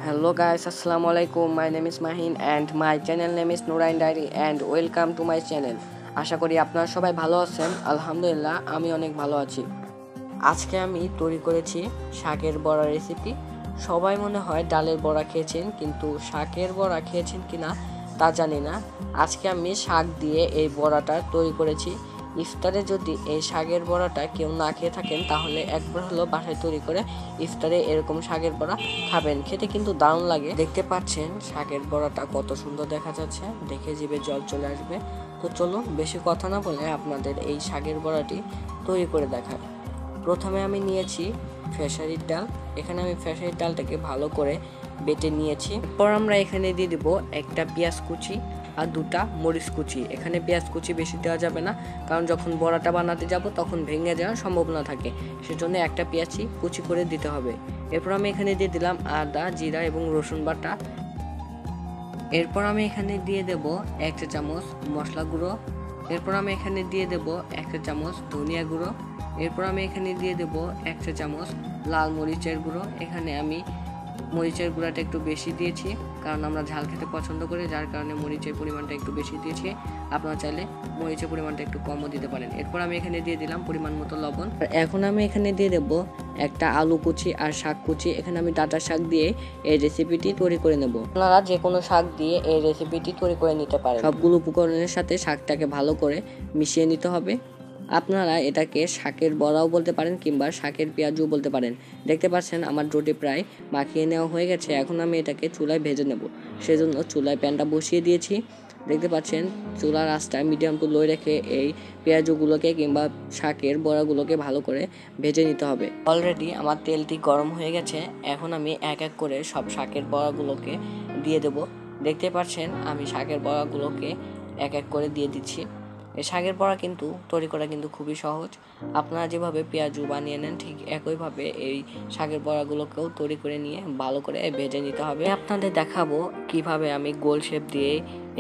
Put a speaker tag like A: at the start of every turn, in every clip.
A: Hello guys, assalamu alaikum. My name is Mahin and my channel name is Nurain Diary and welcome to my channel. আশা করি আপনারা সবাই ভালো আছেন। আলহামদুলিল্লাহ আমি অনেক ভালো আছি। আজকে আমি তৈরি করেছি শাকের বড়া রেসিপি। সবাই মনে হয় ডালের বড়া খেয়েছেন, কিন্তু শাকের বড়া খেয়েছেন কিনা তা জানি না। আজকে আমি শাক দিয়ে এই বড়াটা তৈরি করেছি। ইফতারে যদি এই শাকের বড়াটা কেউ না খেয়ে থাকেন তাহলে একবার হলো বাসায় তৈরি করে ইফতারে এরকম শাকের বড়া খাবেন। খেতে কিন্তু দারুণ লাগে। দেখতে পাচ্ছেন শাকের বড়াটা কত সুন্দর দেখা যাচ্ছে, দেখে জিভে জল চলে আসবে। তো চলুন বেশি কথা না বলে আপনাদের এই শাকের বড়াটি তৈরি করে দেখাই। প্রথমে আমি নিয়েছি খেসারির ডাল। এখানে আমি খেসারির ডালটাকে ভালো করে বেটে নিয়েছি। এরপর আমরা এখানে দিয়ে দেবো একটা পেঁয়াজ কুচি আর দুটা মরিচ কুচি। এখানে পেঁয়াজ কুচি বেশি দেওয়া যাবে না, কারণ যখন বড়াটা বানাতে যাব তখন ভেঙে যাওয়ার সম্ভাবনা থাকে, সেজন্য একটা পেঁয়াজই কুচি করে দিতে হবে। এরপর আমি এখানে দিয়ে দিলাম আদা, জিরা এবং রসুন বাটা। এরপর আমি এখানে দিয়ে দেব 1 চা চামচ মশলা গুঁড়ো। এরপর আমি এখানে দিয়ে দেব 1 চা চামচ ধনিয়া গুঁড়ো। এরপর আমি এখানে দিয়ে দেব 1 চা চামচ লাল মরিচের গুঁড়ো। এখানে আমি মরিচের গুঁড়াটা একটু বেশি দিয়েছি, কারণ আমরা ঝাল খেতে পছন্দ করি, যার কারণে মরিচের পরিমাণটা একটু বেশি দিয়েছি। আপনারা চাইলে মরিচের পরিমাণটা একটু কমও দিতে পারেন। এরপর আমি এখানে দিয়ে দিলাম পরিমাণ মতো লবণ। এখন আমি এখানে দিয়ে দেব একটা আলু কুচি আর শাক কুচি। এখানে আমি ডাঁটা শাক দিয়ে এই রেসিপিটি তৈরি করে নেব। আপনারা যে কোনো শাক দিয়ে এই রেসিপিটি তৈরি করে নিতে পারেন। সবগুলো উপকরণের সাথে শাকটাকে ভালো করে মিশিয়ে নিতে হবে। আপনারা এটাকে শাকের বড়াও বলতে পারেন কিংবা শাকের পেঁয়াজও বলতে পারেন। দেখতে পাচ্ছেন আমার ডোটি প্রায় মাখিয়ে নেওয়া হয়ে গেছে। এখন আমি এটাকে চুলায় ভেজে নেব, সেজন্য চুলায় প্যানটা বসিয়ে দিয়েছি। দেখতে পাচ্ছেন চুলার আঁচটা মিডিয়াম টু লো রেখে এই পেঁয়াজগুলোকে কিংবা শাকের বড়াগুলোকে ভালো করে ভেজে নিতে হবে। অলরেডি আমার তেলটি গরম হয়ে গেছে। এখন আমি এক এক করে সব শাকের বড়াগুলোকে দিয়ে দেব। দেখতে পাচ্ছেন আমি শাকের বড়াগুলোকে এক এক করে দিয়ে দিচ্ছি। এই শাকের বড়া কিন্তু তৈরি করা কিন্তু খুবই সহজ। আপনারা যেভাবে পেঁয়াজু বানিয়ে নেন ঠিক একইভাবে এই শাকের বড়াগুলোকেও তৈরি করে নিয়ে ভালো করে ভেজে নিতে হবে। আপনাদের দেখাবো কিভাবে আমি গোল শেপ দিয়ে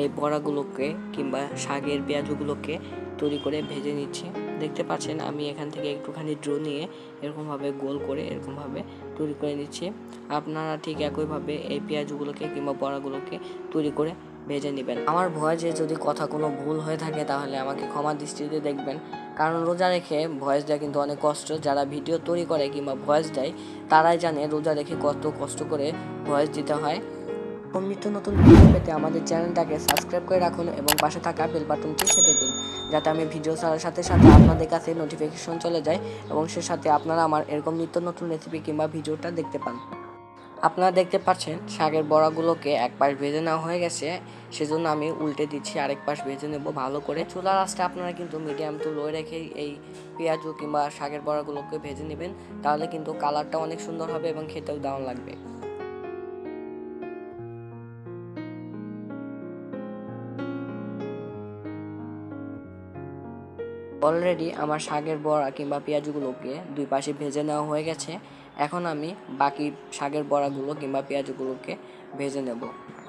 A: এই বড়াগুলোকে কিংবা শাকের পেঁয়াজুগুলোকে তৈরি করে ভেজে নিচ্ছি। দেখতে পাচ্ছেন আমি এখান থেকে একটুখানি ড্রো নিয়ে এরকমভাবে গোল করে এরকমভাবে তৈরি করে নিচ্ছি। আপনারা ঠিক একইভাবে এই পেঁয়াজুগুলোকে কিংবা বড়াগুলোকে তৈরি করে ভেজে নেবেন। আমার ভয়েসে যদি কথা কোনো ভুল হয়ে থাকে তাহলে আমাকে ক্ষমা দৃষ্টিতে দেখবেন, কারণ রোজা রেখে ভয়েস দেওয়া কিন্তু অনেক কষ্ট। যারা ভিডিও তৈরি করে কিংবা ভয়েস দেয় তারাই জানে রোজা রেখে কত কষ্ট করে ভয়েস দিতে হয়। নিত্য নতুন ভিডিও পেতে আমাদের চ্যানেলটাকে সাবস্ক্রাইব করে রাখুন এবং পাশে থাকা বেল বাটনটি চেপে দিন, যাতে আমি ভিডিও ছাড়ার সাথে সাথে আপনাদের কাছে নোটিফিকেশন চলে যায় এবং সে সাথে আপনারা আমার এরকম নিত্য নতুন রেসিপি কিংবা ভিডিওটা দেখতে পান। আপনারা দেখতে পাচ্ছেন শাকের বড়াগুলোকে এক পাশ ভেজে নেওয়া হয়ে গেছে, সেজন্য আমি উল্টে দিচ্ছি, আরেক পাশ ভেজে নেব ভালো করে। চুলার আঁচটা আপনারা কিন্তু মিডিয়াম টু লো রেখেই এই পেঁয়াজু কিংবা শাকের বড়াগুলোকে ভেজে নেবেন, তাহলে কিন্তু কালারটা অনেক সুন্দর হবে এবং খেতেও দারুণ লাগবে। অলরেডি আমার শাকের বড়া কিংবা পেঁয়াজগুলোকে দুই পাশে ভেজে নেওয়া হয়ে গেছে। এখন আমি বাকি শাকের বড়াগুলো কিংবা পেঁয়াজগুলোকে ভেজে নেব।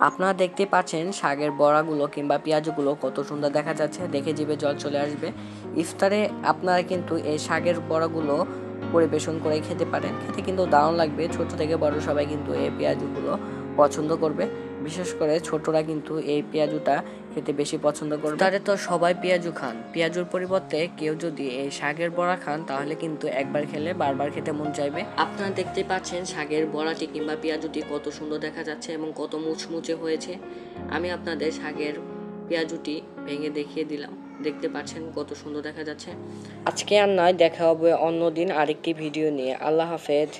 A: আপনারা দেখতে পাচ্ছেন শাকের বড়াগুলো কিংবা পেঁয়াজগুলো কত সুন্দর দেখা যাচ্ছে, দেখে জিভে জল চলে আসবে। ইফতারে আপনারা কিন্তু এই শাকের বড়াগুলো পরিবেশন করে খেতে পারেন, খেতে কিন্তু দারুণ লাগবে। ছোট থেকে বড় সবাই কিন্তু এই পেঁয়াজগুলো পছন্দ করবে, বিশেষ করে ছোটরা কিন্তু এই পেঁয়াজুটা খেতে বেশি পছন্দ করবে। তাহলে তো সবাই পেঁয়াজু খান, পেঁয়াজুর পরিবর্তে কেউ যদি এই শাকের বড়া খান তাহলে কিন্তু একবার খেলে বারবার খেতে মন চাইবে। আপনারা দেখতে পাচ্ছেন শাকের বড়াটি কিংবা পেঁয়াজুটি কত সুন্দর দেখা যাচ্ছে এবং কত মুচমুচে হয়েছে। আমি আপনাদের শাকের পেঁয়াজুটি ভেঙে দেখিয়ে দিলাম, দেখতে পাচ্ছেন কত সুন্দর দেখা যাচ্ছে। আজকে আর নয়, দেখা হবে অন্যদিন আরেকটি ভিডিও নিয়ে। আল্লাহ হাফেজ।